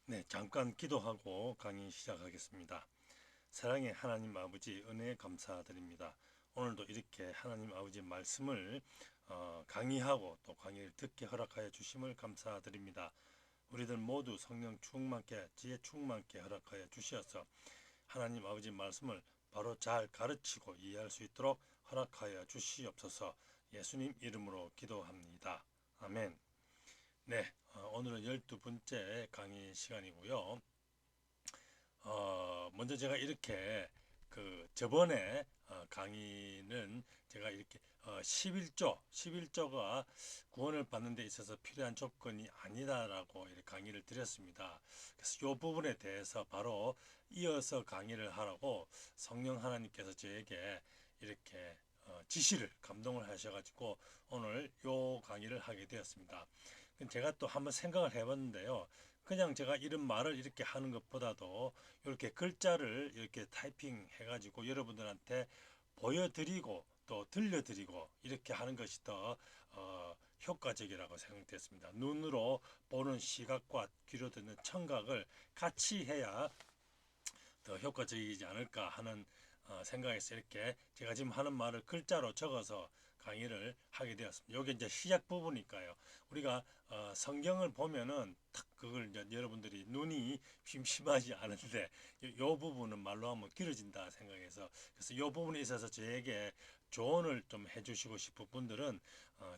네, 잠깐 기도하고 강의 시작하겠습니다. 사랑의 하나님 아버지 은혜 감사드립니다. 오늘도 이렇게 하나님 아버지 말씀을 강의하고 또 강의를 듣게 허락하여 주심을 감사드립니다. 우리들 모두 성령 충만케 지혜 충만케 허락하여 주시어서 하나님 아버지 말씀을 바로 잘 가르치고 이해할 수 있도록 허락하여 주시옵소서. 예수님 이름으로 기도합니다. 아멘. 네, 오늘은 12번째 강의 시간이고요. 먼저 제가 이렇게 저번에 강의는 제가 이렇게 11조가 구원을 받는 데 있어서 필요한 조건이 아니다라고 이렇게 강의를 드렸습니다. 그래서 이 부분에 대해서 바로 이어서 강의를 하라고 성령 하나님께서 저에게 이렇게 지시를 감동을 하셔가지고 오늘 요 강의를 하게 되었습니다. 제가 또 한번 생각을 해봤는데요. 그냥 제가 이런 말을 이렇게 하는 것보다도 이렇게 글자를 이렇게 타이핑 해가지고 여러분들한테 보여드리고 또 들려드리고 이렇게 하는 것이 더 효과적이라고 생각됐습니다. 눈으로 보는 시각과 귀로 듣는 청각을 같이 해야 더 효과적이지 않을까 하는 생각에서 이렇게 제가 지금 하는 말을 글자로 적어서 강의를 하게 되었습니다. 이게 이제 시작 부분이니까요. 우리가 성경을 보면은 탁 그걸 이제 여러분들이 눈이 심심하지 않은데 요 부분은 말로 하면 길어진다 생각해서 그래서 요 부분에 있어서 저에게 조언을 좀 해주시고 싶은 분들은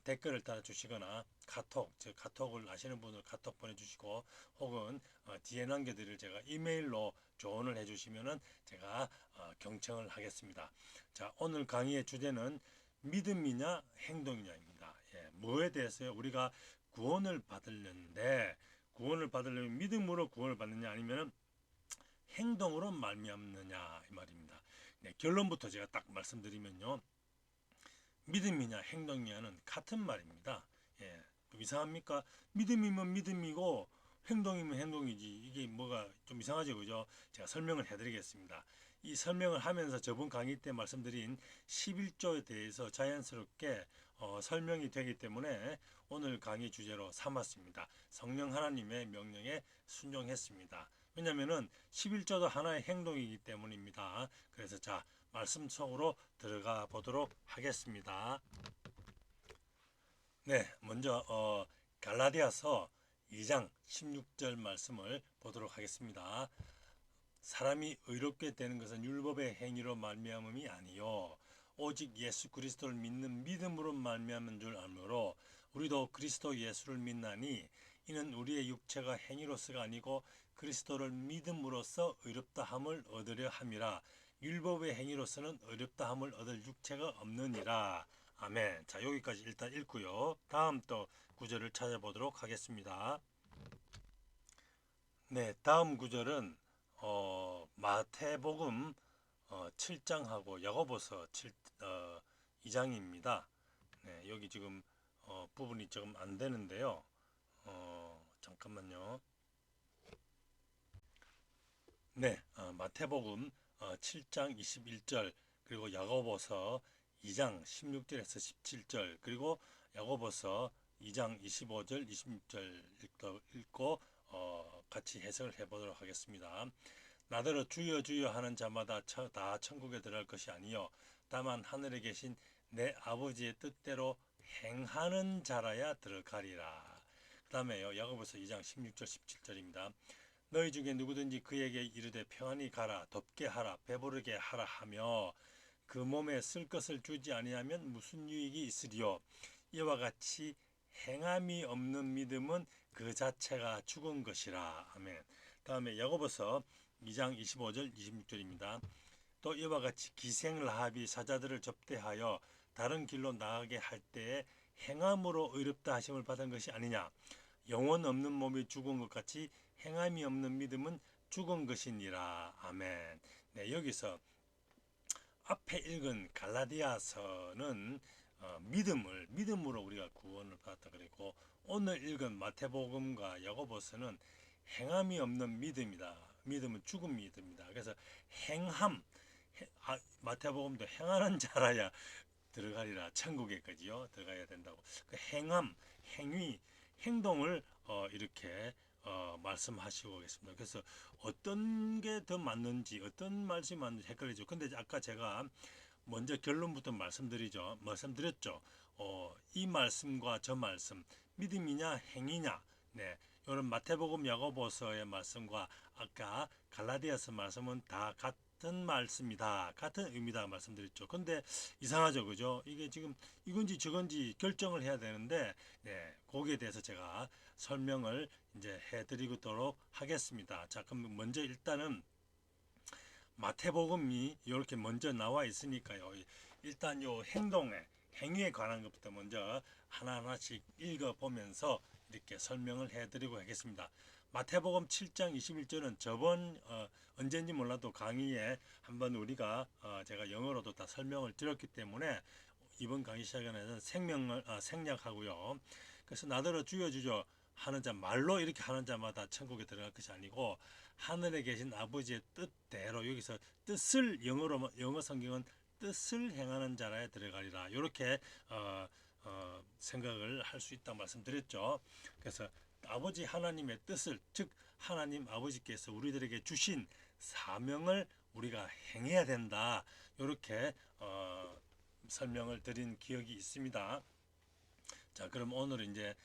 댓글을 달아주시거나 카톡, 즉 카톡을 아시는 분들 카톡 보내주시고 혹은 뒤에 남겨드릴 제가 이메일로 조언을 해주시면은 제가 경청을 하겠습니다. 자, 오늘 강의의 주제는 믿음이냐 행동이냐입니다. 예, 뭐에 대해서요? 우리가 구원을 받으려면 믿음으로 구원을 받느냐 아니면 행동으로 말미암느냐 이 말입니다. 네, 결론부터 제가 딱 말씀드리면요. 믿음이냐 행동이냐는 같은 말입니다. 예, 좀 이상합니까? 믿음이면 믿음이고 행동이면 행동이지 이게 뭐가 좀 이상하죠, 그죠? 제가 설명을 해드리겠습니다. 이 설명을 하면서 저번 강의 때 말씀드린 11조에 대해서 자연스럽게 설명이 되기 때문에 오늘 강의 주제로 삼았습니다. 성령 하나님의 명령에 순종했습니다. 왜냐하면은 11조도 하나의 행동이기 때문입니다. 그래서 자, 말씀 속으로 들어가 보도록 하겠습니다. 네, 먼저 갈라디아서 2장 16절 말씀을 보도록 하겠습니다. 사람이 의롭게 되는 것은 율법의 행위로 말미암음이 아니요 오직 예수 그리스도를 믿는 믿음으로 말미암은 줄 알므로 우리도 그리스도 예수를 믿나니 이는 우리의 육체가 행위로서가 아니고 그리스도를 믿음으로써 의롭다함을 얻으려 함이라. 율법의 행위로서는 의롭다함을 얻을 육체가 없느니라. 아멘. 자, 여기까지 일단 읽고요. 다음 또 구절을 찾아보도록 하겠습니다. 네, 다음 구절은 마태복음 7장하고 야고보서 2장입니다. 네, 여기 지금 부분이 조금 안 되는데요. 잠깐만요. 네, 마태복음 7장 21절 그리고 야고보서 2장 16절에서 17절 그리고 야고보서 2장 25절 26절 읽고 같이 해석을 해보도록 하겠습니다. 나더러 주여 주여 하는 자마다 다 천국에 들어갈 것이 아니요 다만 하늘에 계신 내 아버지의 뜻대로 행하는 자라야 들어가리라. 그 다음에요. 야고보서 2장 16절 17절입니다. 너희 중에 누구든지 그에게 이르되 평안히 가라 덥게 하라 배부르게 하라 하며 그 몸에 쓸 것을 주지 아니하면 무슨 유익이 있으리요. 이와 같이 행함이 없는 믿음은 그 자체가 죽은 것이라. 아멘. 다음에 야고보서 2장 25절 26절입니다. 또 이와 같이 기생라합이 사자들을 접대하여 다른 길로 나가게 할 때에 행함으로 의롭다 하심을 받은 것이 아니냐. 영혼 없는 몸이 죽은 것 같이 행함이 없는 믿음은 죽은 것이니라. 아멘. 네, 여기서 앞에 읽은 갈라디아서는 믿음으로 우리가 구원을 받았다 그랬고 오늘 읽은 마태복음과 야고보서는 행함이 없는 믿음이다. 믿음은 죽은 믿음이다. 그래서 행함 마태복음도 행하는 자라야 들어가리라 천국에까지요 들어가야 된다고 그 행함 행위 행동을 이렇게 말씀하시고 계십니다. 그래서 어떤 게 더 맞는지 어떤 말씀이 맞는지 헷갈리죠. 근데 아까 제가 먼저 결론부터 말씀드렸죠. 이 말씀과 저 말씀, 믿음이냐 행위냐, 네, 이런 마태복음, 야고보서의 말씀과 아까 갈라디아서 말씀은 다 같은 말씀이다, 같은 의미다 말씀드렸죠. 근데 이상하죠, 그죠? 이게 지금 이건지 저건지 결정을 해야 되는데, 네, 거기에 대해서 제가 설명을 이제 해드리도록 하겠습니다. 자, 그럼 먼저 일단은 마태복음이 이렇게 먼저 나와 있으니까요. 일단 요 행위에 관한 것부터 먼저 하나하나씩 읽어보면서 이렇게 설명을 해드리고 하겠습니다. 마태복음 7장 21절은 저번 언제인지 몰라도 강의에 한번 우리가 제가 영어로도 다 설명을 드렸기 때문에 이번 강의 시간에는 생략하고요. 그래서 나더러 주여 주여 하는 자, 말로 이렇게 하는 자마다 천국에 들어갈 것이 아니고 하늘에 계신 아버지의 뜻대로, 여기서 뜻을 영어 성경은 뜻을 행하는 자라에 들어가리라, 이렇게 생각을 할 수 있다고 말씀드렸죠. 그래서 아버지 하나님의 뜻을, 즉 하나님 아버지께서 우리들에게 주신 사명을 우리가 행해야 된다, 이렇게 설명을 드린 기억이 있습니다. 자, 그럼 오늘은 이제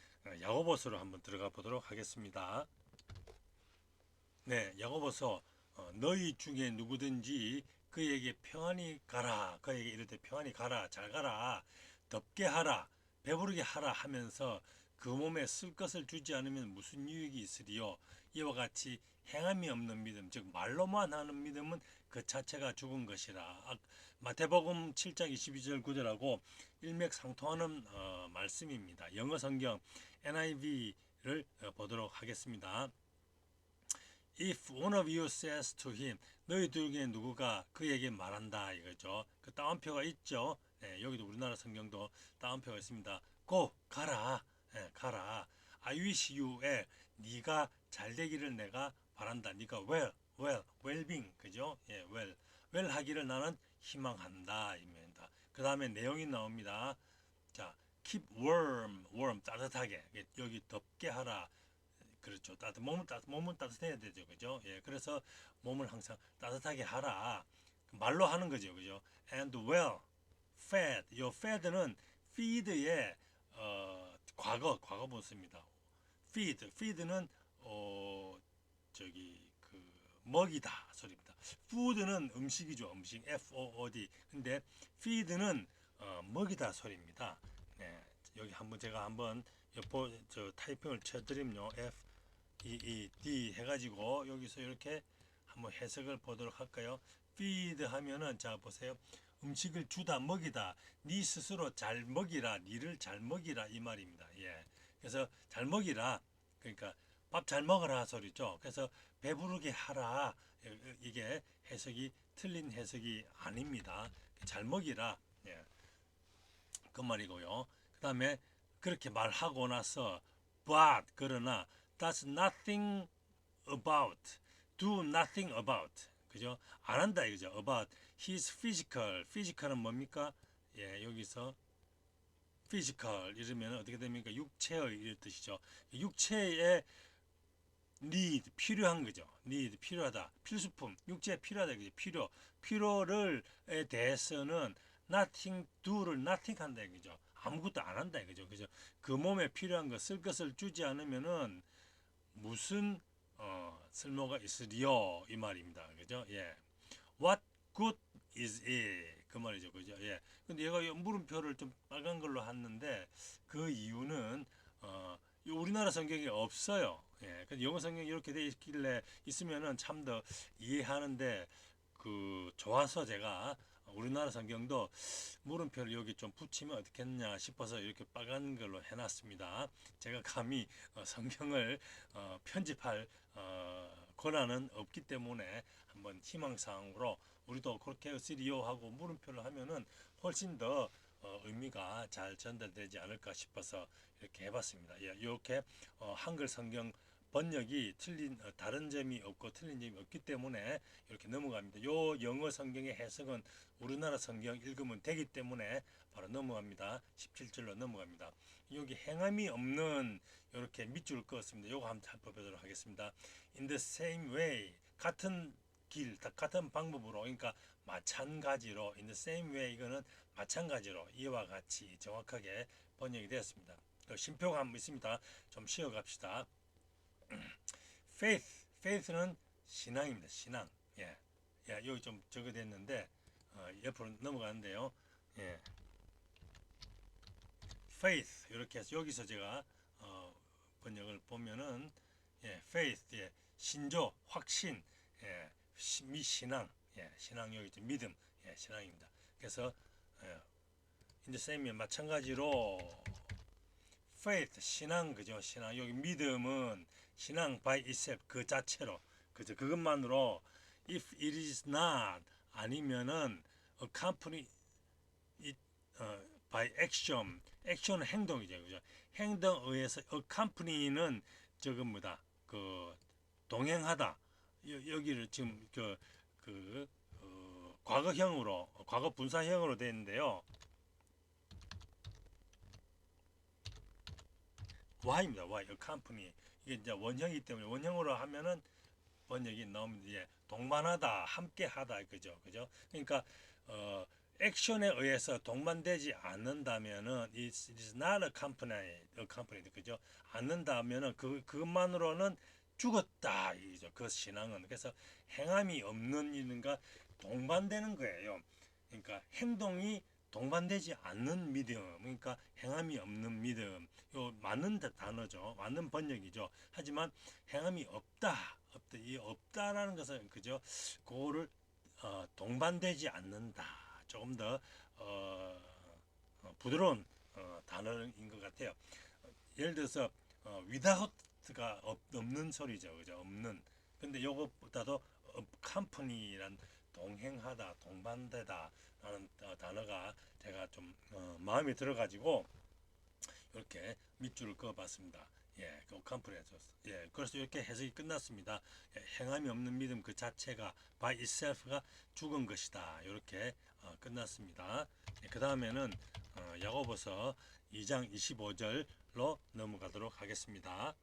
야고보서로 한번 들어가 보도록 하겠습니다. 네, 야고보서 너희 중에 누구든지 그에게 평안히 가라, 그에게 이르되 평안히 가라, 잘 가라, 덥게 하라, 배부르게 하라 하면서 그 몸에 쓸 것을 주지 않으면 무슨 유익이 있으리요. 이와 같이 행함이 없는 믿음, 즉 말로만 하는 믿음은 그 자체가 죽은 것이라. 마태복음 7장 22절 9절하고 일맥상통하는 말씀입니다. 영어 성경 NIV를 보도록 하겠습니다. If one of you says to him, 너희 중에 누구가 그에게 말한다, 이거죠. 그 따옴표가 있죠. 네, 여기도 우리나라 성경도 따옴표가 있습니다. Go, 가라, 네, 가라. I wish you에 네가 잘 되기를 내가 바란다. 네가 well-being, 그죠? 예, well 하기를 나는 희망한다, 입니다. 그 다음에 내용이 나옵니다. 자, keep warm 따뜻하게, 여기 덥게 하라. 그렇죠. 몸은 따뜻해야 되죠. 그죠? 예. 그래서 몸을 항상 따뜻하게 하라. 말로 하는 거죠. 그죠? And fed. 요 fed는 feed의 과거 분사입니다. feed는 그 먹이다 소리입니다. food는 음식이죠. 음식. food. 근데 feed는 먹이다 소리입니다. 네. 여기 제가 한번 타이핑을 쳐드리면요. D 해가지고 여기서 이렇게 한번 해석을 보도록 할까요? feed 하면은, 자 보세요. 음식을 주다, 먹이다. 네 스스로 잘 먹이라, 니를 잘 먹이라, 이 말입니다. 예. 그래서 잘 먹이라, 그러니까 밥 잘 먹어라 소리죠. 그래서 배부르게 하라, 이게 틀린 해석이 아닙니다. 잘 먹이라, 예. 그 말이고요. 그 다음에 그렇게 말하고 나서 but, 그러나 does nothing about, do nothing about, 그죠? 안 한다 이거죠. about his physical은 뭡니까? 예, 여기서 physical 이러면 어떻게 됩니까? 육체의 이런 뜻이죠. 육체의 need, 필요한 거죠. need, 필요하다. 필수품, 육체에 필요하다. 그죠? 필요에 대해서는 nothing do를 nothing 한다 이거죠. 아무것도 안 한다 이거죠. 그죠? 그 몸에 필요한 거, 쓸 것을 주지 않으면은 무슨 쓸모가 있으리요, 이 말입니다. 그죠? 예. What good is it? 그 말이죠. 그죠? 예. 근데 얘가 물음표를 좀 빨간 걸로 했는데 그 이유는 우리나라 성경에 없어요. 예. 근데 영어 성경이 이렇게 돼 있길래 있으면은 참 더 이해하는데 좋아서 제가 우리나라 성경도 물음표를 여기 좀 붙이면 어떻겠냐 싶어서 이렇게 빨간 걸로 해놨습니다. 제가 감히 성경을 편집할 권한은 없기 때문에 한번 희망사항으로 우리도 그렇게 쓰리요 하고 물음표를 하면은 훨씬 더 의미가 잘 전달되지 않을까 싶어서 이렇게 해봤습니다. 예, 이렇게 한글 성경 번역이 다른 점이 없고 틀린 점이 없기 때문에 이렇게 넘어갑니다. 요 영어 성경의 해석은 우리나라 성경 읽으면 되기 때문에 바로 넘어갑니다. 17절로 넘어갑니다. 여기 행함이 없는 이렇게 밑줄을 그었습니다. 요거 한번 살펴보도록 하겠습니다. In the same way, 같은 길, 같은 방법으로, 그러니까 마찬가지로, in the same way, 이거는 마찬가지로 이와 같이 정확하게 번역이 되었습니다. 심표가 한번 있습니다. 좀 쉬어갑시다. faith는 신앙입니다. 신앙. 예, 여기 좀 적어됐는데 옆으로 넘어가는데요. 예, faith 이렇게 해서 여기서 제가 번역을 보면은 faith, 신조, 확신, 신앙, 신앙 여기 믿음, 신앙입니다. 그래서 in the same 마찬가지로 faith 신앙 그죠? 신앙 여기 믿음은 신앙 by itself 그 자체로 그죠? 그것만으로 if it is not 아니면은 accompany it by action 액션은 행동이죠. 그죠? 행동에 의해서 accompany는 저겁니다. 그 동행하다 여기를 지금 과거형으로 과거 분사형으로 되어 있는데요. Y입니다. Y, accompany. 이게 이제 원형이기 때문에 원형으로 하면은 번역이 나옵니다. 동반하다, 함께하다, 그죠, 그죠. 그러니까 액션에 의해서 동반되지 않는다면은 it is not accompanied, 그죠. 않는다면은 그것만으로는 죽었다, 이죠. 그 신앙은 그래서 행함이 없는 일인가 동반되는 거예요. 그러니까 행동이 동반되지 않는 믿음, 그러니까 행함이 없는 믿음, 요 맞는 단어죠, 맞는 번역이죠. 하지만 행함이 없다, 이 없다라는 것은 그죠, 그거를 동반되지 않는다, 조금 더 부드러운 단어인 것 같아요. 예를 들어서 without가 없는 소리죠, 그죠, 없는. 근데 요것보다도 company란 동행하다, 동반되다 라는 단어가 제가 좀 마음에 들어가지고 이렇게 밑줄을 그어봤습니다. 그 컴프레서. 그래서 이렇게 해석이 끝났습니다. 행함이 없는 믿음 그 자체가 by itself가 죽은 것이다. 이렇게 끝났습니다. 그 다음에는 야고보서 2장 25절로 넘어가도록 하겠습니다.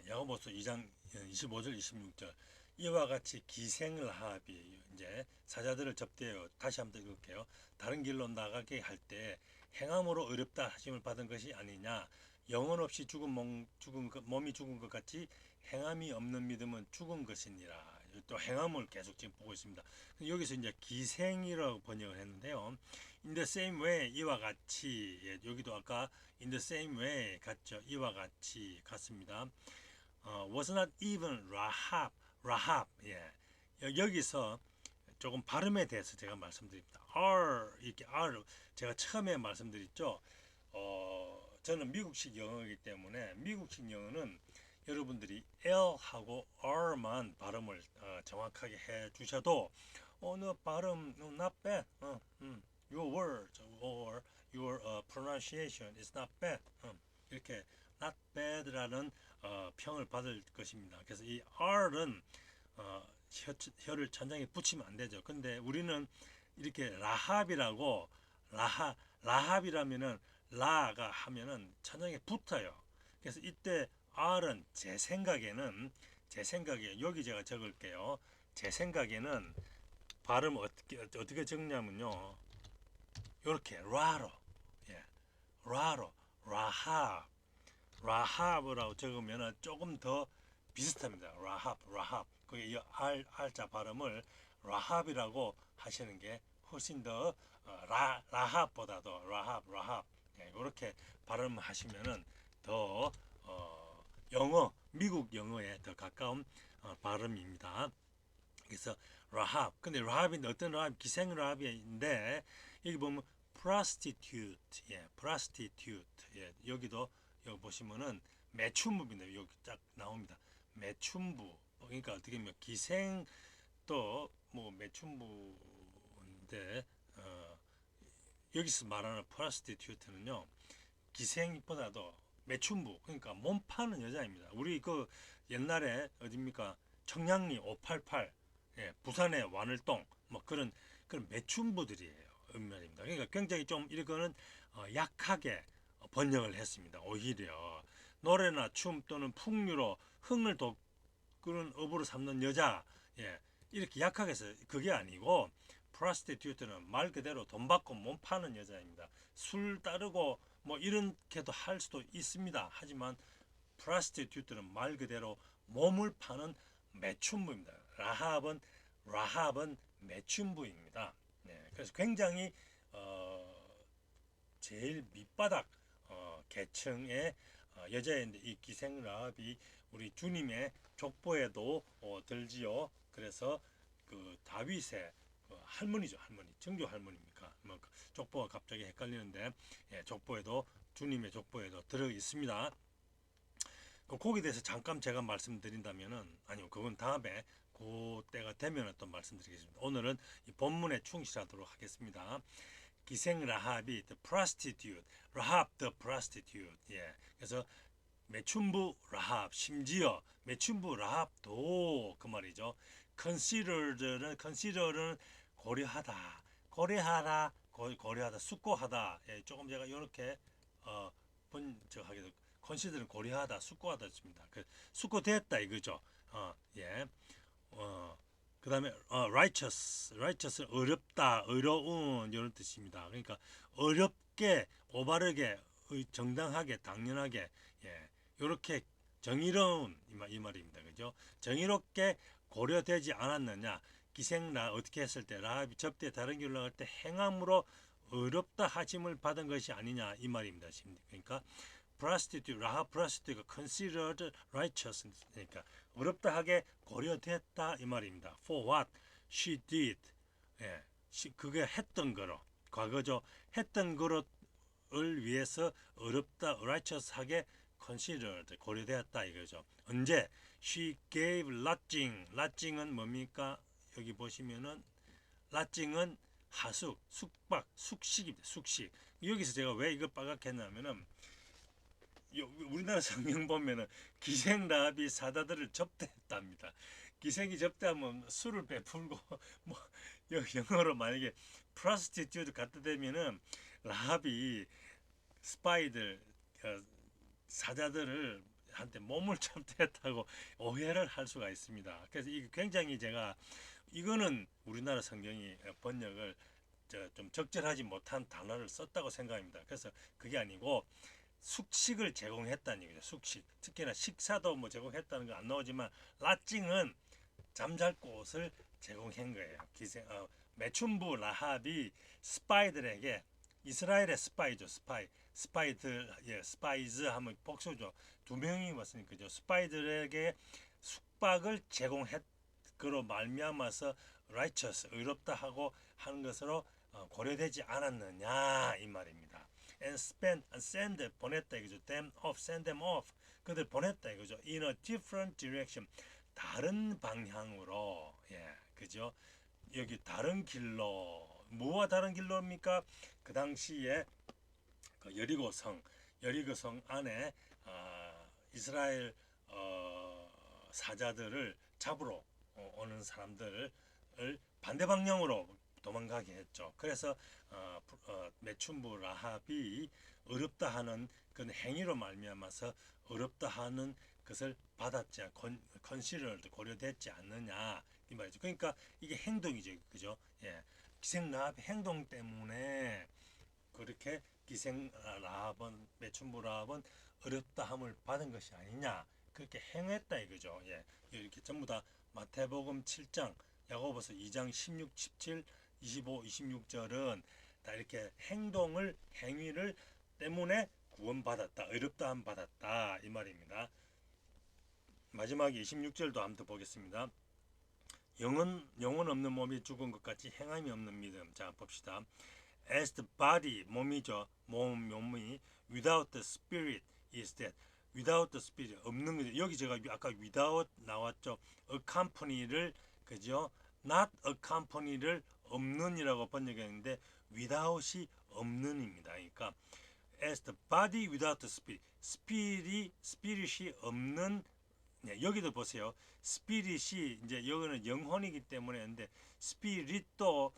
야고보서 2장 25절 26절. 이와 같이 기생을 하비 이제 사자들을 접대요. 다시 한번 읽을게요. 다른 길로 나가게 할 때 행함으로 어렵다 하심을 받은 것이 아니냐. 영혼 없이 몸이 죽은 것 같이 행함이 없는 믿음은 죽은 것이니라. 또 행함을 계속 지금 보고 있습니다. 여기서 이제 기생이라고 번역을 했는데요. In the same way 이와 같이 여기도 아까 in the same way 같죠. 이와 같이 같습니다. was not even Rahab. 여기서 조금 발음에 대해서 제가 말씀드립니다. 이렇게 R 제가 처음에 말씀드렸죠. 저는 미국식 영어이기 때문에 미국식 영어는 여러분들이 L하고 R만 발음을 정확하게 해 주셔도 너 발음 not bad. Your words or your pronunciation is not bad. 이렇게 not bad라는 평을 받을 것입니다. 그래서 이 R은 혀를 천장에 붙이면 안 되죠. 근데 우리는 이렇게 라합이라고 라합이라면은 라가 하면은 천장에 붙어요. 그래서 이때 R은 제 생각에 여기 제가 적을게요. 제 생각에는 발음 어떻게 적냐면요. 이렇게 라로 라합이라고 적으면 조금 더 비슷합니다. 라합. 그게 이 R자 발음을 라합이라고 하시는 게 훨씬 더 라합보다도 라합. 이렇게 발음하시면은 더 미국 영어에 더 가까운 발음입니다. 그래서 라합. 근데 라합인데 어떤 라합? 기생 라합인데 여기 보면 prostitute. 여기도 여기 보시면은 매춘부입니다. 여기 딱 나옵니다. 매춘부. 그러니까 어떻게 보면 기생도 뭐 매춘부인데 여기서 말하는 prostitute는요. 기생보다도 매춘부 그러니까 몸 파는 여자입니다. 우리 그 옛날에 어딥니까 청량리 588 예, 부산의 완월동 뭐 그런 매춘부들이에요. 말입니다. 그러니까 굉장히 좀 이거는 약하게 번역을 했습니다. 오히려 노래나 춤 또는 풍류로 흥을 돋구는 업으로 삼는 여자 예, 이렇게 약하게 해서 그게 아니고 프로스티튜트는 말 그대로 돈 받고 몸 파는 여자입니다. 술 따르고 뭐 이렇게도 할 수도 있습니다. 하지만 프로스티튜트는 말 그대로 몸을 파는 매춘부입니다. 라합은 매춘부입니다. 네, 그래서 굉장히 제일 밑바닥 계층의 여자인데 이 기생 라합이 우리 주님의 족보에도 들지요. 그래서 그 다윗의 그 할머니죠, 할머니, 정조 할머니입니까? 뭐 족보가 갑자기 헷갈리는데 예, 족보에도 주님의 족보에도 들어 있습니다. 그 거기에 대해서 잠깐 제가 말씀드린다면은 아니요 그건 다음에 그 때가 되면 또 말씀드리겠습니다. 오늘은 이 본문에 충실하도록 하겠습니다. 기생 라합이 the prostitute, 라합 the prostitute. 예. 그래서 매춘부 라합 심지어 매춘부 라합도 그 말이죠. consider는 고려하다, 고려하다, 숙고하다. 예, 조금 제가 이렇게 번역하게 consider는 고려하다, 숙고하다 했습니다. 그 숙고됐다 이거죠. 예. 그다음에 righteous는 어렵다, 어려운 이런 뜻입니다. 그러니까 어렵게, 올바르게, 정당하게, 당연하게, 예, 이렇게 정의로운 이 말입니다. 그죠? 정의롭게 고려되지 않았느냐? 기생라 어떻게 했을 때 라합이 접대 다른 길로 나갈 때 행함으로 어렵다 하심을 받은 것이 아니냐 이 말입니다. 그러니까 라합 prostitute가 considered righteous 그러니까 어렵다 하게 고려됐다 이 말입니다. For what she did. 예, 그게 했던 거로 과거죠. 했던 거를 위해서 어렵다 righteous하게 considered 고려되었다 이거죠. 언제 she gave lodging은 뭡니까? 여기 보시면은 lodging은 하숙, 숙박, 숙식입니다. 숙식. 여기서 제가 왜 이걸 빨갛게 했냐면은 우리나라 성경 보면은 기생 라합이 사자들을 접대했답니다. 기생이 접대하면 술을 베풀고 뭐 영어로 만약에 prostitute 갖다 대면은 라합이 스파이들 사자들을 한테 몸을 접대했다고 오해를 할 수가 있습니다. 그래서 이게 굉장히 제가 이거는 우리나라 성경이 번역을 좀 적절하지 못한 단어를 썼다고 생각합니다. 그래서 그게 아니고 숙식을 제공했다는 얘기죠. 숙식. 특히나 식사도 뭐 제공했다는 거 안 나오지만 라칭은 잠잘 곳을 제공한 거예요. 매춘부 라합이 스파이들에게 이스라엘의 스파이죠. 스파이들 스파이즈 하면 복수죠. 두 명이 왔으니까죠. 스파이들에게 숙박을 제공했 그로 말미암아서 righteous 의롭다 하고 하는 것으로 고려되지 않았느냐 이 말입니다. And send 보냈다 이거죠. send them off. 그들 보냈다 이거죠. In a different direction. 다른 방향으로. 예, 그죠? 여기 다른 길로. 뭐와 다른 길로입니까? 그 당시에 그 여리고성 안에 이스라엘 사자들을 잡으러 오는 사람들을 반대 방향으로 도망가게 했죠. 그래서 매춘부 라합이 어렵다 하는 그 행위로 말미암아서 어렵다 하는 것을 받았지 컨시더드 고려됐지 않느냐 이 말이죠. 그러니까 이게 행동이죠, 그죠? 예, 기생 라합 행동 때문에 그렇게 기생 라합은 매춘부 라합은 어렵다 함을 받은 것이 아니냐 그렇게 행했다 이거죠. 예, 이렇게 전부 다 마태복음 7장, 야고보서 2장 16, 17, 25, 26절은 다 이렇게 행위를 때문에 구원받았다, 어렵다함 받았다 이 말입니다. 마지막에 26절도 한번 보겠습니다. 영혼 없는 몸이 죽은 것 같이 행함이 없는 믿음. 자 봅시다. As the body 몸이죠. 몸이 without the spirit is dead. without the spirit 없는 거죠. 여기 제가 아까 without 나왔죠. accompany를 그죠? not accompany를 없는이라고 번역했는데 without이 없는입니다. 그러니까 as the body without the spirit. 스피릿이 없는, 네, 여기도 보세요. 스피릿이 이제 여기는 영혼이기 때문에 근데 스피릿도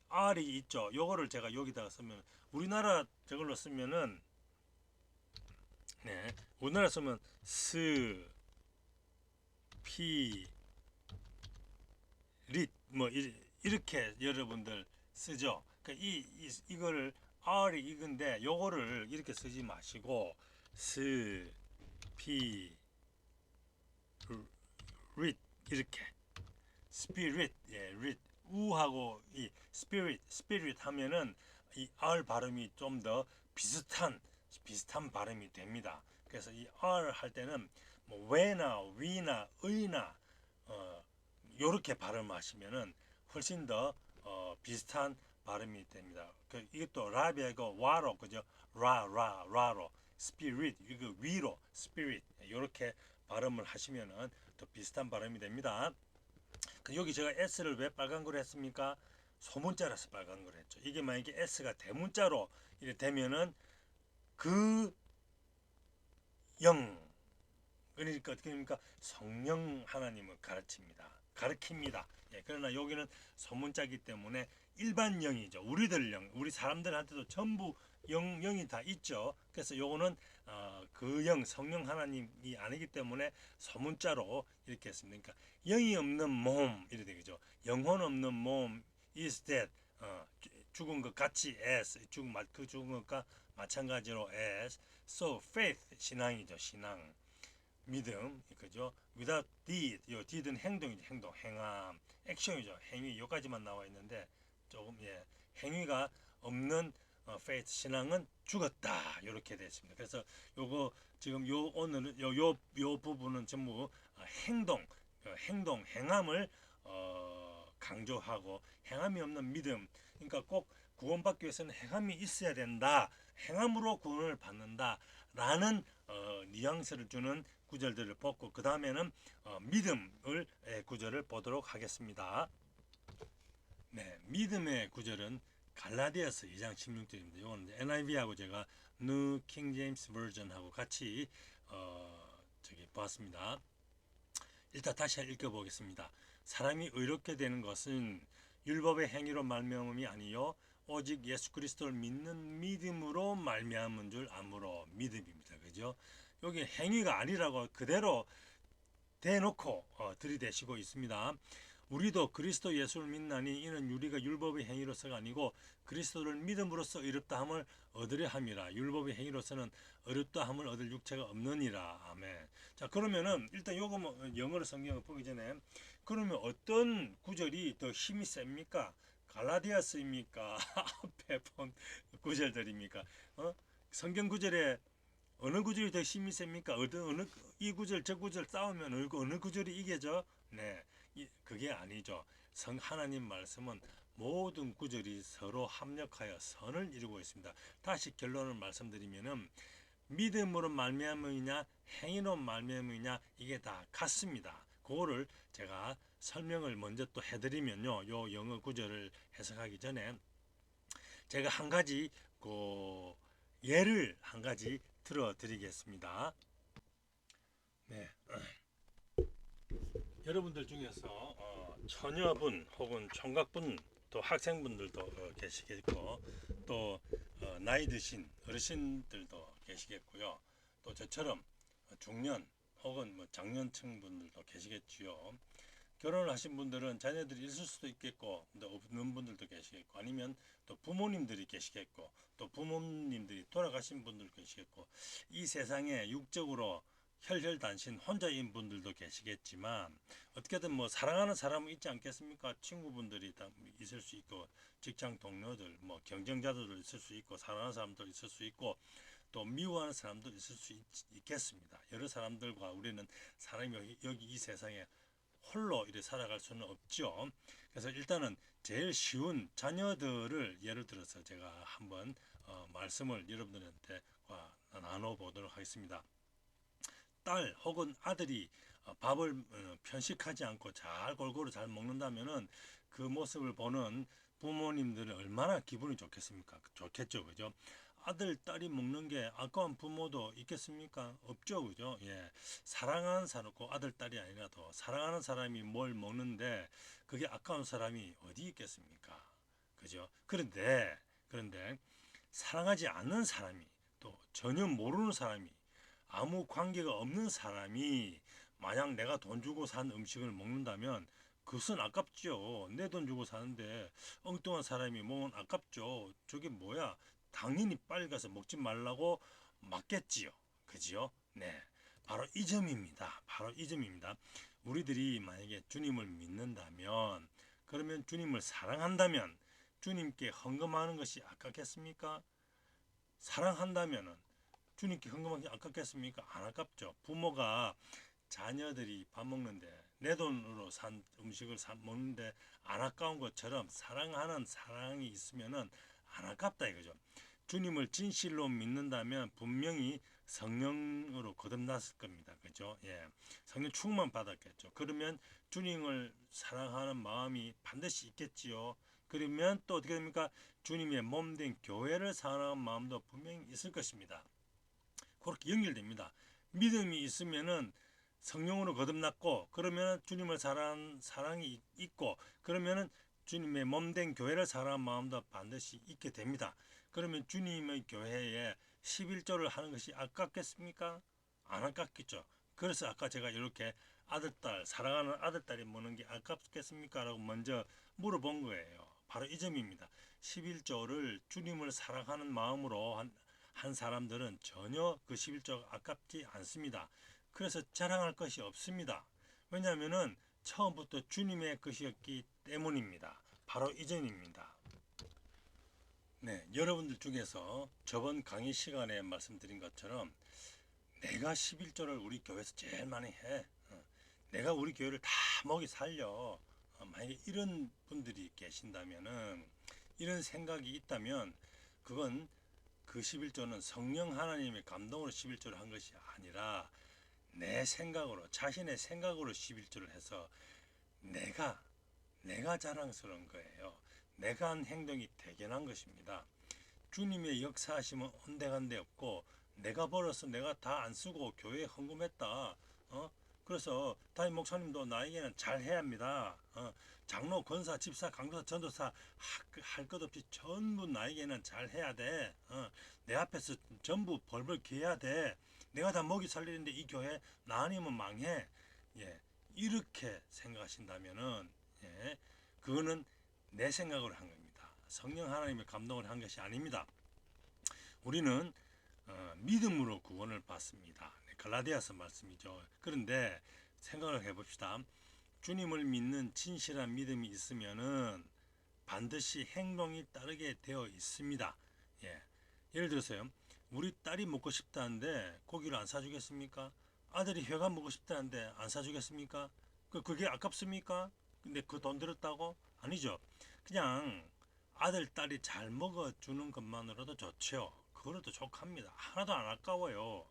R이 있죠. 요거를 제가 여기다가 쓰면 우리나라 저걸로 쓰면은 네, 우리나라 쓰면 스피릿 뭐 이렇게 여러분들 쓰죠. 그러니까 이거를 R이 이건데 요거를 이렇게 쓰지 마시고 스피릿 이렇게 spirit, 예, rit, 우하고 이 spirit 하면은 이 R 발음이 좀 더 비슷한 발음이 됩니다. 그래서 이 R 할 때는 뭐 왜나 위나 의나 요렇게 발음하시면은 훨씬 더 비슷한 발음이 됩니다. 이것도 라비하고 와로 그죠? 라로 spirit 이거 위로 spirit 요렇게 발음을 하시면은 더 비슷한 발음이 됩니다. 여기 제가 S를 왜 빨간 걸 했습니까? 소문자라서 빨간 걸 했죠. 이게 만약에 S가 대문자로 이래 되면은 그 영 그러니까 어떻게 됩니까? 성령 하나님을 가르칩니다. 예, 그러나 여기는 소문자이기 때문에 일반 영이죠. 우리들 영, 우리 사람들한테도 전부 영이 다 있죠. 그래서 요거는 그 영, 성령 하나님이 아니기 때문에 소문자로 이렇게 했습니다. 그러니까 영이 없는 몸 이래 되죠. 영혼 없는 몸 is dead. 죽은 것 같이 as 그 죽은 것과 마찬가지로 as so faith 신앙이죠. 신앙. 믿음, 그죠? without deed, 요 deed는 행동이죠. 행함, 액션이죠. 행위, 요까지만 나와 있는데 조금 행위가 없는 faith 신앙은 죽었다. 이렇게 됐습니다. 그래서 요거 지금 요 오늘은 요 부분은 전부 행함을 강조하고 행함이 없는 믿음. 그러니까 꼭 구원받기 위해서는 행함이 있어야 된다. 행함으로 구원을 받는다라는 뉘앙스를 주는 구절들을 보고 그 다음에는 믿음을 구절을 보도록 하겠습니다. 네, 믿음의 구절은 갈라디아서 2장 16절입니다. 이건 NIV하고 제가 New King James Version하고 같이 보았습니다. 일단 다시 읽어보겠습니다. 사람이 의롭게 되는 것은 율법의 행위로 말미암음이 아니요 오직 예수 그리스도를 믿는 믿음으로 말미암은 줄 아므로 믿음입니다. 그죠? 여기 행위가 아니라고 그대로 대놓고 들이대시고 있습니다. 우리도 그리스도 예수를 믿나니 이는 우리가 율법의 행위로서가 아니고 그리스도를 믿음으로써 의롭다함을 얻으려 함이라. 율법의 행위로서는 의롭다함을 얻을 육체가 없느니라. 아멘. 자, 그러면은 일단 요거 뭐 영어로 성경을 보기 전에 그러면 어떤 구절이 더 힘이 셉니까? 갈라디아서입니까? 앞에 본 구절들입니까? 성경 구절에 어느 구절이 더 힘이 셉니까? 이 구절 저 구절 싸우면 어느 구절이 이겨져? 네, 그게 아니죠. 하나님 말씀은 모든 구절이 서로 합력하여 선을 이루고 있습니다. 다시 결론을 말씀드리면은 믿음으로 말미암으냐 행위로 말미암으냐 이게 다 같습니다. 그거를 제가 설명을 먼저 또 해드리면요, 요 영어 구절을 해석하기 전에 제가 한 가지 예를 한 가지 들어드리겠습니다. 네, 여러분들 중에서 처녀분 혹은 총각분 또 학생분들도 계시겠고 또 나이 드신 어르신들도 계시겠고요. 또 저처럼 중년 혹은 뭐 장년층 분들도 계시겠지요. 결혼을 하신 분들은 자녀들이 있을 수도 있겠고 또 없는 분들도 계시겠고 아니면 또 부모님들이 계시겠고 또 부모님들이 돌아가신 분들 계시겠고 이 세상에 육적으로 혈혈단신 혼자인 분들도 계시겠지만 어떻게든 뭐 사랑하는 사람은 있지 않겠습니까? 친구분들이 있을 수 있고 직장 동료들 뭐 경쟁자들도 있을 수 있고 사랑하는 사람도 있을 수 있고 또 미워하는 사람도 있을 수 있겠습니다. 여러 사람들과 우리는 사람이 여기 이 세상에 홀로 이렇게 살아갈 수는 없죠. 그래서 일단은 제일 쉬운 자녀들을 예를 들어서 제가 한번 말씀을 여러분들한테 나눠보도록 하겠습니다. 딸 혹은 아들이 밥을 편식하지 않고 골고루 잘 먹는다면은 그 모습을 보는 부모님들은 얼마나 기분이 좋겠습니까? 좋겠죠, 그죠? 아들, 딸이 먹는 게 아까운 부모도 있겠습니까? 없죠, 그죠? 예. 사랑하는 사람, 꼭 아들, 딸이 아니라도 사랑하는 사람이 뭘 먹는데 그게 아까운 사람이 어디 있겠습니까? 그죠? 그런데 사랑하지 않는 사람이 또 전혀 모르는 사람이 아무 관계가 없는 사람이 만약 내가 돈 주고 산 음식을 먹는다면 그것은 아깝죠. 내 돈 주고 사는데 엉뚱한 사람이 먹으면 아깝죠. 저게 뭐야? 당연히 빨리 가서 먹지 말라고 맞겠지요. 그지요? 네. 바로 이 점입니다. 바로 이 점입니다. 우리들이 만약에 주님을 믿는다면, 그러면 주님을 사랑한다면 주님께 헌금하는 것이 아깝겠습니까? 사랑한다면은 주님께 헌금하는 게 아깝겠습니까? 안 아깝죠. 부모가 자녀들이 밥 먹는데 내 돈으로 산 음식을 먹는데 안 아까운 것처럼 사랑하는 사랑이 있으면은 안 아깝다 이거죠. 주님을 진실로 믿는다면 분명히 성령으로 거듭났을 겁니다. 그죠? 예. 성령 충만 받았겠죠. 그러면 주님을 사랑하는 마음이 반드시 있겠지요. 그러면 또 어떻게 됩니까? 주님의 몸된 교회를 사랑하는 마음도 분명히 있을 것입니다. 그렇게 연결됩니다. 믿음이 있으면은 성령으로 거듭났고, 그러면 주님을 사랑하는 사랑이 있고, 그러면은 주님의 몸된 교회를 사랑하는 마음도 반드시 있게 됩니다. 그러면 주님의 교회에 11조를 하는 것이 아깝겠습니까? 안 아깝겠죠. 그래서 아까 제가 이렇게 아들딸, 사랑하는 아들딸이 먹는 게 아깝겠습니까? 라고 먼저 물어본 거예요. 바로 이 점입니다. 11조를 주님을 사랑하는 마음으로 한 사람들은 전혀 그 11조가 아깝지 않습니다. 그래서 자랑할 것이 없습니다. 왜냐하면 처음부터 주님의 것이었기 때문입니다. 바로 이 점입니다. 네, 여러분들 중에서 저번 강의 시간에 말씀드린 것처럼 내가 11조를 우리 교회에서 제일 많이 해. 내가 우리 교회를 다 먹이 살려. 만약에 이런 분들이 계신다면은, 이런 생각이 있다면, 그건 그 11조는 성령 하나님의 감동으로 11조를 한 것이 아니라 내 생각으로, 자신의 생각으로 11조를 해서 내가 자랑스러운 거예요. 내가 한 행동이 대견한 것입니다. 주님의 역사하심은 온데간데 없고, 내가 벌어서 내가 다 안 쓰고 교회에 헌금했다. 그래서 담임 목사님도 나에게는 잘해야 합니다. 장로, 권사, 집사, 강도사, 전도사 할 것 없이 전부 나에게는 잘해야 돼. 내 앞에서 전부 벌벌 개야 돼. 내가 다 먹이 살리는데 이 교회 나 아니면 망해. 예, 이렇게 생각하신다면은, 예, 그거는 내 생각으로 한 겁니다. 성령 하나님의 감동을 한 것이 아닙니다. 우리는 믿음으로 구원을 받습니다. 갈라디아서 말씀이죠. 그런데 생각을 해봅시다. 주님을 믿는 진실한 믿음이 있으면은 반드시 행동이 따르게 되어 있습니다. 예. 예를 들어서요. 우리 딸이 먹고 싶다는데 고기를 안 사주겠습니까? 아들이 회가 먹고 싶다는데 안 사주겠습니까? 그게 아깝습니까? 근데 그 돈 들었다고? 아니죠. 그냥 아들, 딸이 잘 먹어주는 것만으로도 좋죠. 그거로도 족합니다. 하나도 안 아까워요.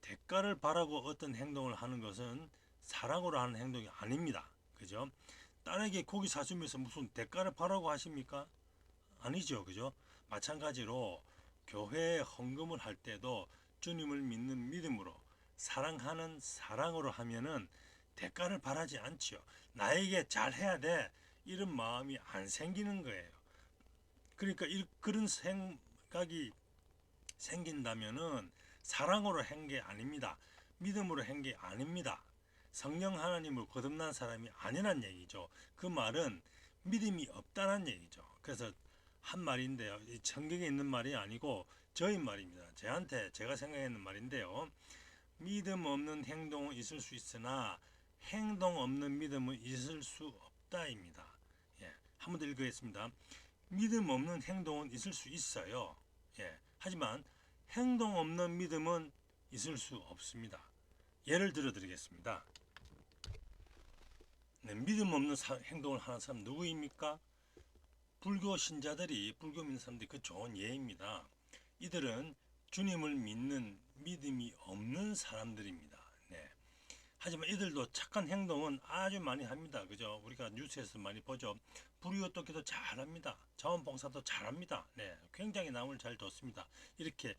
대가를 바라고 어떤 행동을 하는 것은 사랑으로 하는 행동이 아닙니다. 그죠? 딸에게 고기 사주면서 무슨 대가를 바라고 하십니까? 아니죠. 그죠? 마찬가지로 교회에 헌금을 할 때도 주님을 믿는 믿음으로, 사랑하는 사랑으로 하면은 대가를 바라지 않지요. 나에게 잘해야 돼. 이런 마음이 안 생기는 거예요. 그러니까 그런 생각이 생긴다면은 사랑으로 한 게 아닙니다. 믿음으로 한 게 아닙니다. 성령 하나님을 거듭난 사람이 아니란 얘기죠. 그 말은 믿음이 없다는 얘기죠. 그래서 한 말인데요. 이 성경에 있는 말이 아니고 저희 말입니다. 제가 생각하는 말인데요. 믿음 없는 행동은 있을 수 있으나 행동 없는 믿음은 있을 수 없다입니다. 예, 한 번 더 읽겠습니다. 믿음 없는 행동은 있을 수 있어요. 예, 하지만 행동 없는 믿음은 있을 수 없습니다. 예를 들어 드리겠습니다. 네, 믿음 없는 행동을 하는 사람 누구입니까? 불교 신자들이, 불교 믿는 사람들이 그 좋은 예입니다. 이들은 주님을 믿는 믿음이 없는 사람들입니다. 네. 하지만 이들도 착한 행동은 아주 많이 합니다. 그죠? 우리가 뉴스에서 많이 보죠. 불이웃 돕기도 잘합니다. 자원봉사도 잘합니다. 네, 굉장히 남을 잘 돕습니다. 이렇게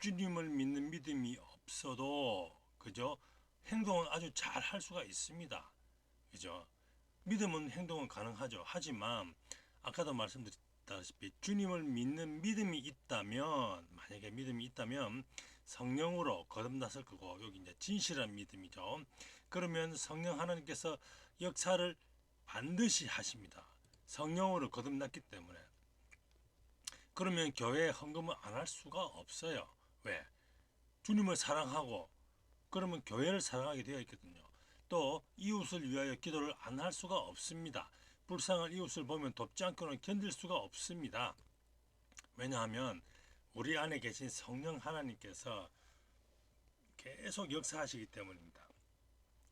주님을 믿는 믿음이 없어도 그죠? 행동은 아주 잘 할 수가 있습니다. 그죠? 믿음은 행동은 가능하죠. 하지만 아까도 말씀드렸다시피 주님을 믿는 믿음이 있다면, 만약에 믿음이 있다면 성령으로 거듭났을 거고, 여기 이제 진실한 믿음이죠. 그러면 성령 하나님께서 역사를 반드시 하십니다. 성령으로 거듭났기 때문에. 그러면 교회에 헌금을 안 할 수가 없어요. 왜? 주님을 사랑하고 그러면 교회를 사랑하게 되어 있거든요. 또 이웃을 위하여 기도를 안 할 수가 없습니다. 불쌍한 이웃을 보면 돕지 않고는 견딜 수가 없습니다. 왜냐하면 우리 안에 계신 성령 하나님께서 계속 역사하시기 때문입니다.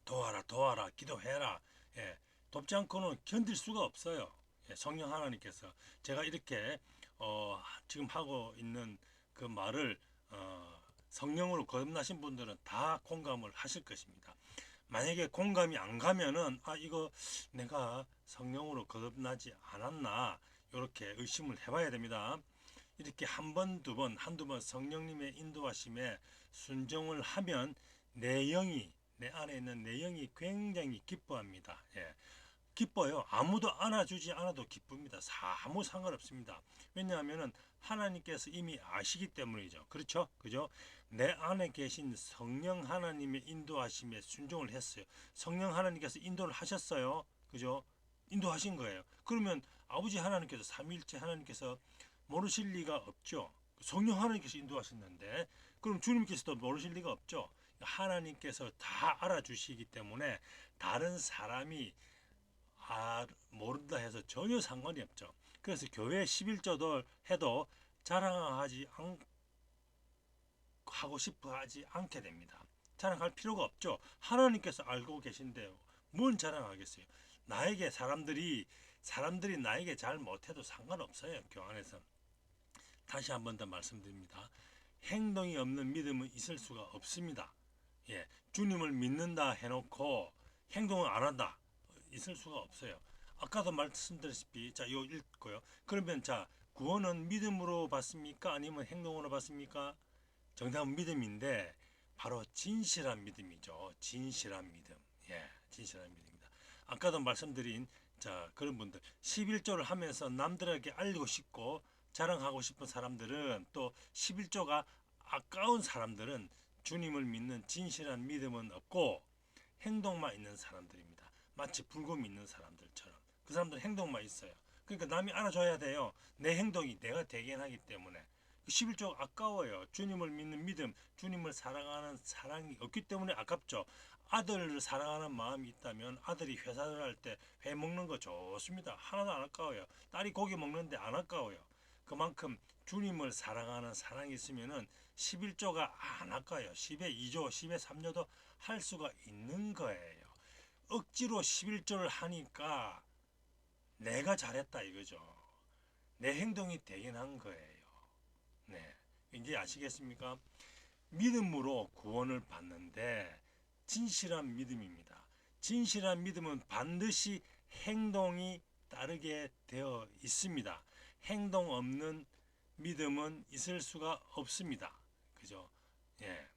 도와라 도와라 기도해라. 예, 돕지 않고는 견딜 수가 없어요. 예, 성령 하나님께서 제가 이렇게 지금 하고 있는 그 말을 성령으로 거듭나신 분들은 다 공감을 하실 것입니다. 만약에 공감이 안 가면은 이거 내가 성령으로 거듭나지 않았나 이렇게 의심을 해봐야 됩니다. 이렇게 한 번, 두 번, 한두 번 성령님의 인도하심에 순종을 하면 내 영이, 내 안에 있는 내 영이 굉장히 기뻐합니다. 예. 기뻐요. 아무도 안아주지 않아도 기쁩니다. 아무 상관없습니다. 왜냐하면 하나님께서 이미 아시기 때문이죠. 그렇죠? 그죠? 내 안에 계신 성령 하나님의 인도하심에 순종을 했어요. 성령 하나님께서 인도를 하셨어요. 그죠? 인도하신 거예요. 그러면 아버지 하나님께서, 삼위일체 하나님께서 모르실 리가 없죠. 성령 하나님께서 인도하셨는데 그럼 주님께서도 모르실 리가 없죠. 하나님께서 다 알아주시기 때문에 다른 사람이 모른다 해서 전혀 상관이 없죠. 그래서 교회 11조도 해도 자랑하지 하고 싶어 하지 않게 됩니다. 자랑할 필요가 없죠. 하나님께서 알고 계신데 뭔 자랑하겠어요. 나에게 사람들이 나에게 잘 못해도 상관없어요. 교회 안에서. 다시 한 번 더 말씀드립니다. 행동이 없는 믿음은 있을 수가 없습니다. 예, 주님을 믿는다 해놓고 행동을 안 한다. 있을 수가 없어요. 아까도 말씀드렸다시피 자, 이거 읽고요. 그러면 자, 구원은 믿음으로 받습니까? 아니면 행동으로 받습니까? 정답은 믿음인데 바로 진실한 믿음이죠. 진실한 믿음. 예, 진실한 믿음입니다. 아까도 말씀드린 자, 그런 분들 11조를 하면서 남들에게 알리고 싶고 자랑하고 싶은 사람들은 또 11조가 아까운 사람들은 주님을 믿는 진실한 믿음은 없고 행동만 있는 사람들입니다. 마치 불구 믿는 사람들처럼. 그 사람들은 행동만 있어요. 그러니까 남이 알아줘야 돼요. 내 행동이 내가 대견하기 때문에. 11조 아까워요. 주님을 믿는 믿음, 주님을 사랑하는 사랑이 없기 때문에 아깝죠. 아들을 사랑하는 마음이 있다면 아들이 회사를 할 때 회 먹는 거 좋습니다. 하나도 안 아까워요. 딸이 고기 먹는데 안 아까워요. 그만큼 주님을 사랑하는 사랑이 있으면은 11조가 안 아까워요. 10의 2조, 10의 3조도 할 수가 있는 거예요. 억지로 11조를 하니까 내가 잘했다 이거죠. 내 행동이 대견한 거예요. 네, 이제 아시겠습니까? 믿음으로 구원을 받는데 진실한 믿음입니다. 진실한 믿음은 반드시 행동이 따르게 되어 있습니다. 행동 없는 믿음은 있을 수가 없습니다. 그죠? 예.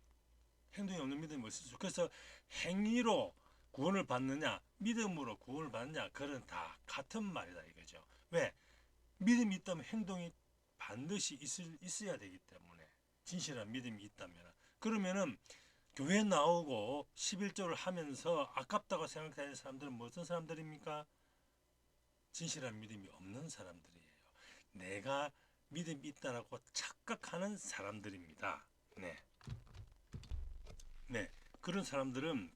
행동이 없는 믿음이 있을 수. 그래서 행위로 구원을 받느냐, 믿음으로 구원을 받느냐, 그건 다 같은 말이다 이거죠. 왜? 믿음이 있다면 행동이 반드시 있어야 되기 때문에 진실한 믿음이 있다면 그러면은 교회 나오고 11조를 하면서 아깝다고 생각하는 사람들은 무슨 사람들입니까? 진실한 믿음이 없는 사람들이에요. 내가 믿음이 있다라고 착각하는 사람들입니다. 네. 네. 그런 사람들은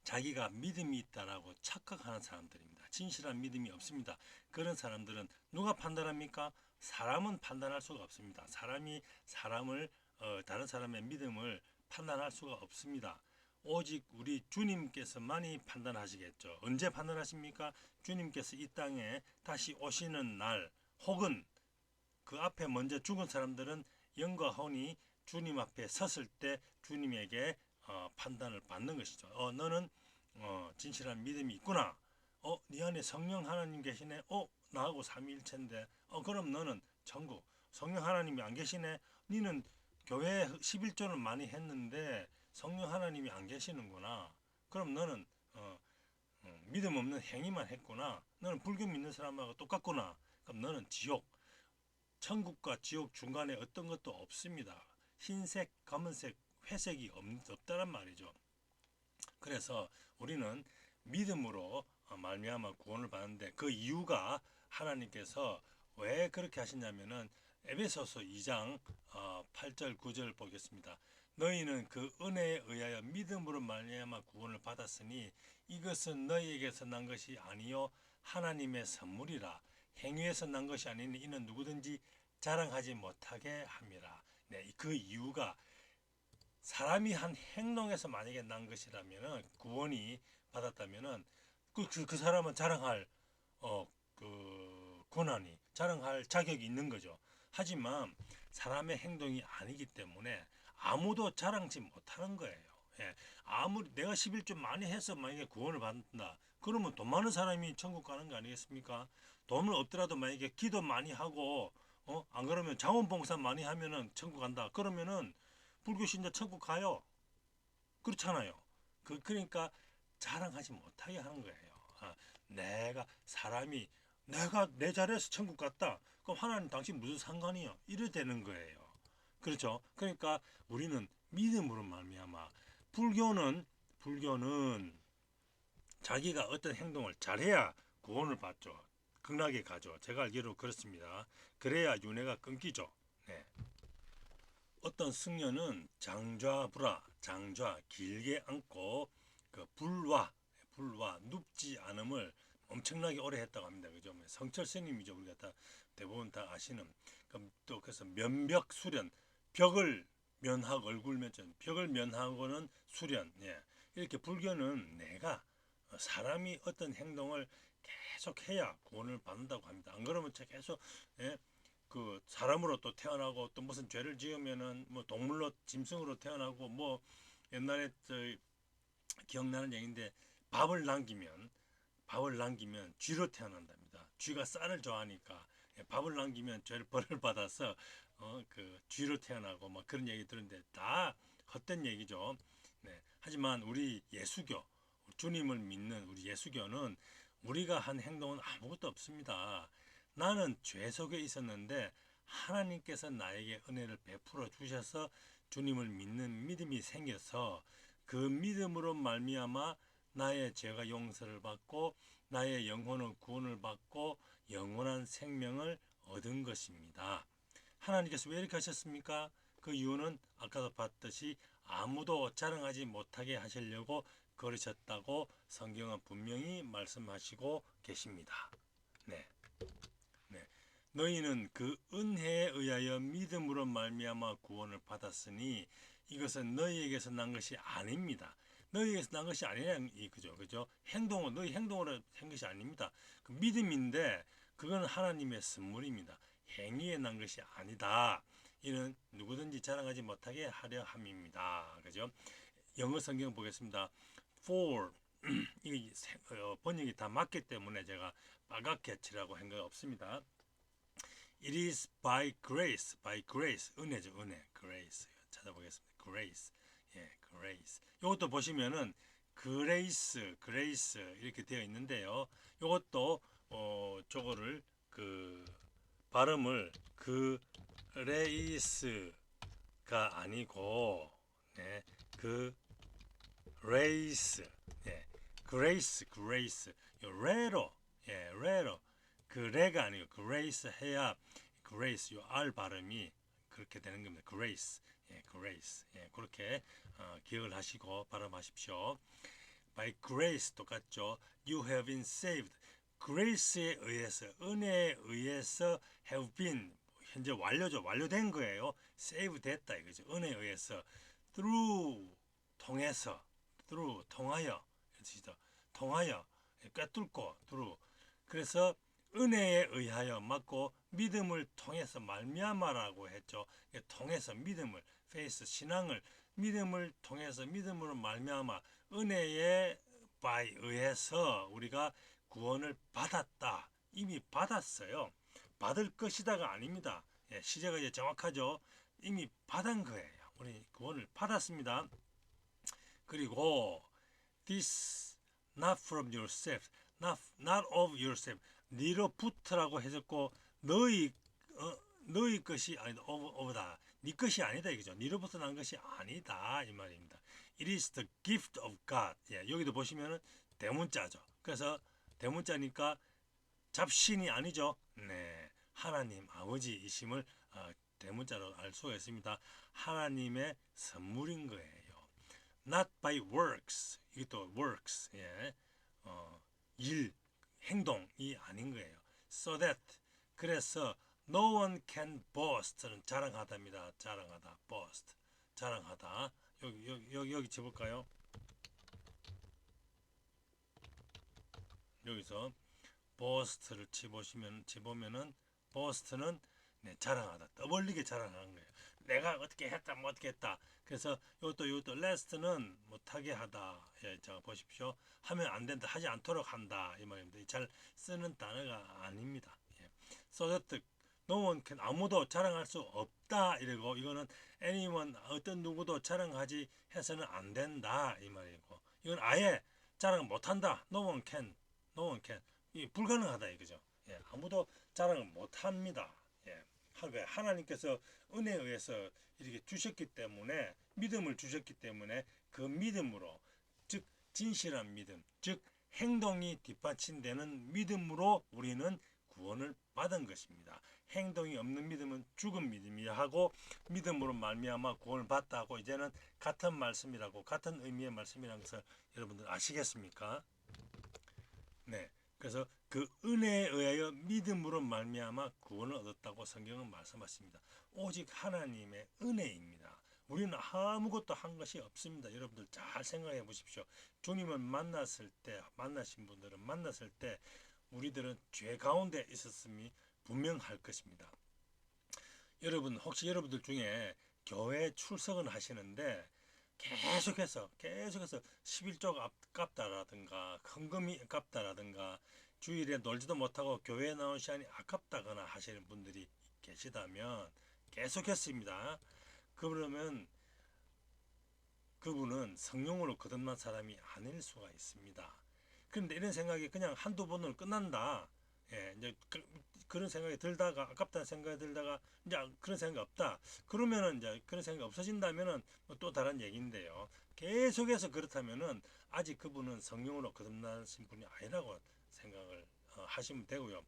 자기가 믿음이 있다라고 착각하는 사람들입니다. 진실한 믿음이 없습니다. 그런 사람들은 누가 판단합니까? 사람은 판단할 수가 없습니다. 사람이 사람을 다른 사람의 믿음을 판단할 수가 없습니다. 오직 우리 주님께서만이 판단하시겠죠. 언제 판단하십니까? 주님께서 이 땅에 다시 오시는 날 혹은 그 앞에 먼저 죽은 사람들은 영과 혼이 주님 앞에 섰을 때 주님에게 판단을 받는 것이죠. 너는 진실한 믿음이 있구나. 네 안에 성령 하나님 계시네. 나하고 삼위일체인데. 그럼 너는 천국. 성령 하나님이 안 계시네. 니는 교회 11조는 많이 했는데 성령 하나님이 안 계시는구나. 그럼 너는 믿음 없는 행위만 했구나. 너는 불교 믿는 사람하고 똑같구나. 그럼 너는 지옥. 천국과 지옥 중간에 어떤 것도 없습니다. 흰색, 검은색, 회색이 없다란 말이죠. 그래서 우리는 믿음으로 말미암아 구원을 받는데 그 이유가 하나님께서 왜 그렇게 하시냐면은 에베소서 2장 8절 9절 보겠습니다. 너희는 그 은혜에 의하여 믿음으로 말미암아 구원을 받았으니 이것은 너희에게서 난 것이 아니요 하나님의 선물이라. 행위에서 난 것이 아니니 이는 누구든지 자랑하지 못하게 함이라. 네, 그 이유가 사람이 한 행동에서 만약에 난 것이라면은 구원이 받았다면은 그 사람은 자랑할 권한이 자랑할 자격이 있는 거죠. 하지만 사람의 행동이 아니기 때문에 아무도 자랑지 못하는 거예요. 예, 아무리 내가 11조 많이 해서 만약에 구원을 받는다. 그러면 돈 많은 사람이 천국 가는 거 아니겠습니까? 돈을 없더라도 만약에 기도 많이 하고 안 그러면 자원봉사 많이 하면은 천국 간다. 그러면은 불교 신자 천국 가요. 그렇잖아요. 그러니까 자랑하지 못하게 하는 거예요. 내가 내 자리에서 천국 갔다. 그럼 하나님 당신 무슨 상관이요? 이래 되는 거예요. 그렇죠? 그러니까 우리는 믿음으로 말미암아 불교는 자기가 어떤 행동을 잘해야 구원을 받죠. 극락에 가죠. 제가 알기로 그렇습니다. 그래야 윤회가 끊기죠. 네. 어떤 승려는 장좌 길게 앉고 그 불와 눕지 않음을 엄청나게 오래 했다고 합니다. 그죠? 성철 스님이죠. 우리가 다 대부분 다 아시는. 그럼 또 그래서 면벽 수련, 벽을 면하고 얼굴 면전, 벽을 면하고는 수련. 예. 이렇게 불교는 내가 사람이 어떤 행동을 계속 해야 구원을 받는다고 합니다. 안 그러면 계속 예, 그 사람으로 또 태어나고 또 무슨 죄를 지으면은 뭐 동물로 짐승으로 태어나고 뭐 옛날에 저 기억나는 얘기인데 밥을 남기면 쥐로 태어난답니다. 쥐가 쌀을 좋아하니까 밥을 남기면 죄를 벌을 받아서 그 쥐로 태어나고 뭐 그런 얘기 들었는데 다 헛된 얘기죠. 네. 하지만 우리 예수교 주님을 믿는 우리 예수교는 우리가 한 행동은 아무것도 없습니다. 나는 죄 속에 있었는데 하나님께서 나에게 은혜를 베풀어 주셔서 주님을 믿는 믿음이 생겨서 그 믿음으로 말미암아 나의 죄가 용서를 받고 나의 영혼은 구원을 받고 영원한 생명을 얻은 것입니다. 하나님께서 왜 이렇게 하셨습니까? 그 이유는 아까도 봤듯이 아무도 자랑하지 못하게 하시려고 그러셨다고 성경은 분명히 말씀하시고 계십니다. 네. 네. 너희는 그 은혜에 의하여 믿음으로 말미암아 구원을 받았으니 이것은 너희에게서 난 것이 아닙니다. 너희에게서 난 것이 아니라 그죠? 너희 행동으로 한 것이 아닙니다. 그 믿음인데 그건 하나님의 선물입니다. 행위에 난 것이 아니다. 이는 누구든지 자랑하지 못하게 하려 함입니다. 그죠? 영어 성경 보겠습니다. For 이 번역이 다 맞기 때문에 제가 빨갛게 칠하고 한 거 없습니다. It is by grace, 은혜죠, 은혜, grace. 찾아보겠습니다. grace, grace. 이것도 보시면은 grace 이렇게 되어 있는데요. 이것도 저거를 그 발음을 grace가 아니고 grace, grace, 레로, 레가 아니고 grace 해야 grace, R 발음이 그렇게 되는 겁니다. grace, grace, 그렇게 기억을 하시고 발음하십시오. by grace 똑같죠. You have been saved. grace에 의해서, 은혜에 의해서 have been, 현재 완료죠. 완료된 거예요. save 됐다 이거죠. 은혜에 의해서 통하여 꿰뚫고 through. 그래서 은혜에 의하여 맞고 믿음을 통해서 말미암아라고 했죠. 통해서 믿음을, faith, 신앙을 믿음을 통해서 믿음으로 말미암아 은혜에 by 의해서 우리가 구원을 받았다. 이미 받았어요. 받을 것이다가 아닙니다. 예, 시제가 이제 정확하죠. 이미 받은 거예요. 우리 구원을 받았습니다. 그리고 this not from yourself, not of yourself. 니로부터라고 해줬고 너희 것이 아니다. of다. 네 것이 아니다 이거죠. 니로부터 난 것이 아니다 이 말입니다. It is the gift of God. 예, 여기도 보시면은 대문자죠. 그래서 대문자니까 잡신이 아니죠. 네, 하나님 아버지이심을 대문자로 알 수가 있습니다. 하나님의 선물인 거예요. Not by works. 이것도 works. 예, 일, 행동이 아닌 거예요. So that 그래서 no one can boast는 자랑하다입니다. 자랑하다, boast, 자랑하다. 여기 집을까요? 여기서 boast를 집으면은 boast는 네, 자랑하다, 떠벌리게 자랑하는 거예요. 내가 어떻게 했다, 뭐 어떻게 했다. 그래서 이것도 last는 못하게 하다. 예, 자 보십시오. 하면 안 된다, 하지 않도록 한다 이 말입니다. 잘 쓰는 단어가 아닙니다. 예. So that no one can 아무도 자랑할 수 없다 이러고 이거는 anyone 어떤 누구도 자랑하지 해서는 안 된다 이 말이고 이건 아예 자랑 못한다. No one can, no one can 이 불가능하다 이거죠. 예, 아무도 자랑을 못합니다. 예. 왜 하나님께서 은혜에 의해서 이렇게 주셨기 때문에 믿음을 주셨기 때문에 그 믿음으로 즉 진실한 믿음 즉 행동이 뒷받침되는 믿음으로 우리는 구원을 받은 것입니다. 행동이 없는 믿음은 죽은 믿음이야 하고 믿음으로 말미암아 구원을 받다 하고 이제는 같은 말씀이라고 같은 의미의 말씀이라는 것을 여러분들 아시겠습니까? 네. 그래서 그 은혜에 의하여 믿음으로 말미암아 구원을 얻었다고 성경은 말씀하십니다. 오직 하나님의 은혜입니다. 우리는 아무것도 한 것이 없습니다. 여러분들 잘 생각해 보십시오. 주님을 만났을 때, 만나신 분들은 만났을 때 우리들은 죄 가운데 있었음이 분명할 것입니다. 여러분 혹시 여러분들 중에 교회 출석은 하시는데 계속해서 11조가 아깝다라든가 헌금이 아깝다라든가 주일에 놀지도 못하고 교회에 나온 시간이 아깝다거나 하시는 분들이 계시다면 계속했습니다. 그러면 그분은 성령으로 거듭난 사람이 아닐 수가 있습니다. 그런데 이런 생각이 그냥 한두 번으로 끝난다. 예, 이제 그런 생각이 들다가 아깝다는 생각이 들다가 이제 그런 생각이 없다. 그러면은 이제 그런 생각이 없어진다면은 또 다른 얘기인데요. 계속해서 그렇다면은 아직 그분은 성령으로 거듭나신 분이 아니라고 생각을 하시면 되고요.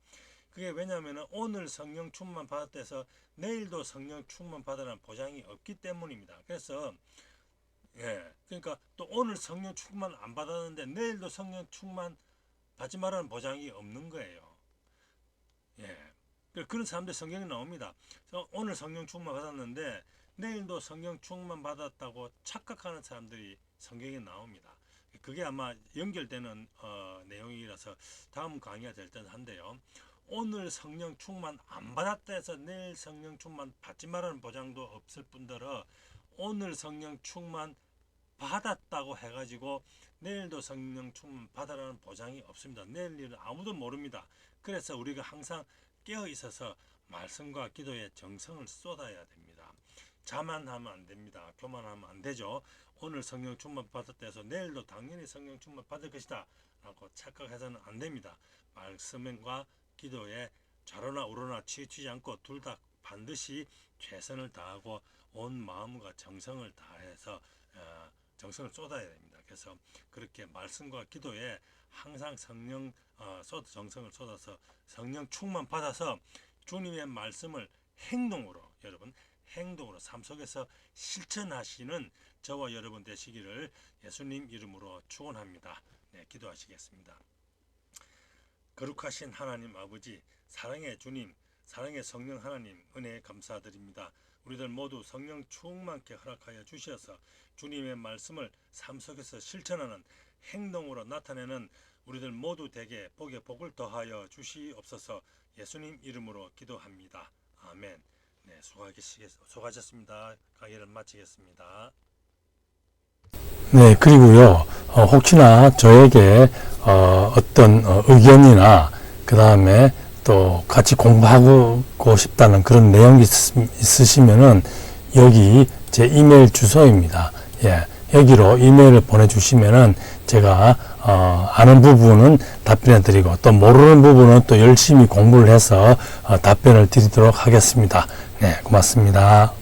그게 왜냐하면 오늘 성령 충만 받았다 해서 내일도 성령 충만 받으라는 보장이 없기 때문입니다. 그래서 예, 그러니까 또 오늘 성령 충만 안 받았는데 내일도 성령 충만 받지 말라는 보장이 없는 거예요. 예, 그런 사람들 성경에 나옵니다. 오늘 성령 충만 받았는데 내일도 성령 충만 받았다고 착각하는 사람들이 성경에 나옵니다. 그게 아마 연결되는 내용이라서 다음 강의가 될 듯한데요. 오늘 성령 충만 안 받았다 해서 내일 성령 충만 받지 말라는 보장도 없을 뿐더러 오늘 성령 충만 받았다고 해가지고 내일도 성령 충만 받으라는 보장이 없습니다. 내일 일은 아무도 모릅니다. 그래서 우리가 항상 깨어 있어서 말씀과 기도에 정성을 쏟아야 됩니다. 자만하면 안 됩니다. 교만하면 안 되죠. 오늘 성령 충만 받았다 해서 내일도 당연히 성령 충만 받을 것이다 라고 착각해서는 안 됩니다. 말씀과 기도에 좌로나 우로나 치우치지 않고 둘 다 반드시 최선을 다하고 온 마음과 정성을 다해서 정성을 쏟아야 됩니다. 그래서 그렇게 말씀과 기도에 항상 정성을 쏟아서 성령 충만 받아서 주님의 말씀을 행동으로 여러분 행동으로 삶 속에서 실천하시는 저와 여러분 되시기를 예수님 이름으로 축원합니다. 네, 기도하시겠습니다. 거룩하신 하나님 아버지, 사랑의 주님, 사랑의 성령 하나님 은혜 감사드립니다. 우리들 모두 성령 충만케 허락하여 주셔서 주님의 말씀을 삶 속에서 실천하는 행동으로 나타내는 우리들 모두 되게 복에 복을 더하여 주시옵소서. 예수님 이름으로 기도합니다. 아멘. 네, 수고하셨습니다. 강의를 마치겠습니다. 네, 그리고요, 혹시나 저에게 어떤 의견이나 그 다음에 또 같이 공부하고 싶다는 그런 내용이 있으시면은 여기 제 이메일 주소입니다. 예, 여기로 이메일을 보내주시면은 제가 아는 부분은 답변해 드리고 또 모르는 부분은 또 열심히 공부를 해서 답변을 드리도록 하겠습니다. 네, 고맙습니다.